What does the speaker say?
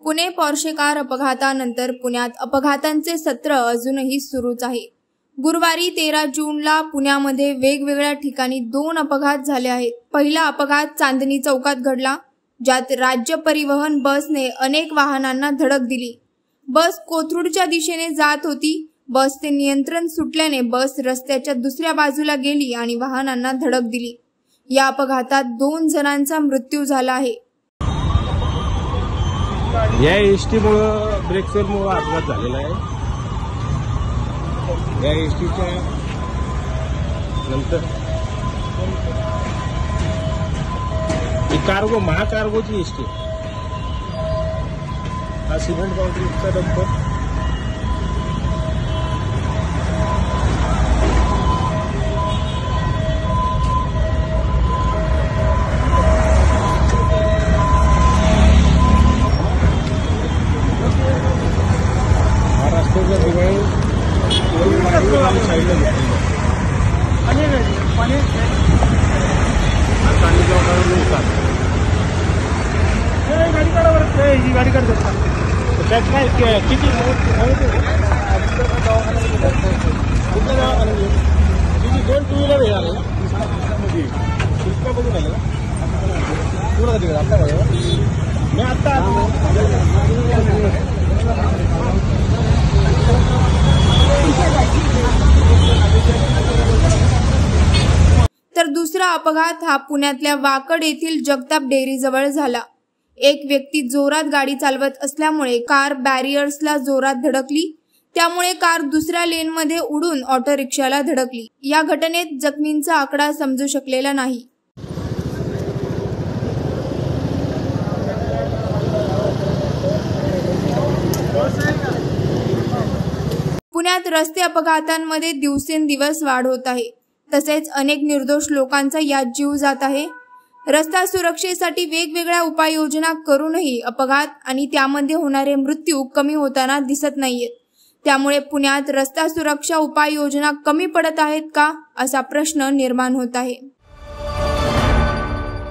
Pune Porsche car अपघातानंतर पुण्यात अपघातांचे सत्र अजूनही सुरूच आहे। गुरुवारी 13 जूनला पुण्यामध्ये वेगवेगळ्या ठिकाणी 2 अपघात झाले आहेत। पहिला अपघात चांदणी चौकात घडला, ज्यात राज्य परिवहन बसने अनेक वाहनांना धडक दिली। बस कोथरूडच्या दिशेने जात होती। बसचे नियंत्रण सुटल्याने बस रस्त्याच्या दुसऱ्या बाजूला गेली आणि वाहनांना धडक दिली। या अपघातात 2 जणांचा मृत्यू झाला आहे। या एसटीमुळे ब्रेक फेलमुळे अपघात झालेला आहे। या एसटीच्या नंतर ही कार्गो महाकार्गोची एसटी, हा सिमेंट कॉन्क्रीटचा डंपर गाड़ी कर सकता किती 2 टू व्हीलर आहे मी आता तर दुसरा अपघात हा पुण्यातल्या वाकड येथील जगताप डेअरी जवळ झाला। एक व्यक्ती जोरात गाडी चालवत असल्यामुळे कार बॅरियर्सला जोरात धडकली, त्यामुळे कार दुसऱ्या लेनमध्ये उडून ऑटो रिक्षाला धडकली। या घटनेत जखमींचा आकडा समजू शकलेला नाही। पुण्यात रस्ते अपघातांमध्ये दिवसेंदिवस वाढ होत आहे, तसेच अनेक निर्दोष लोकांचा यात जीव जात आहे। रस्ता सुरक्षेसाठी वेगवेगळ्या उपाययोजना करूनही अपघात आणि त्यामध्ये होणारे मृत्यू कमी होताना दिसत नाहीयेत। त्यामुळे पुण्यात रस्ता सुरक्षा उपाययोजना कमी पडत आहेत का, असा प्रश्न निर्माण होत आहे।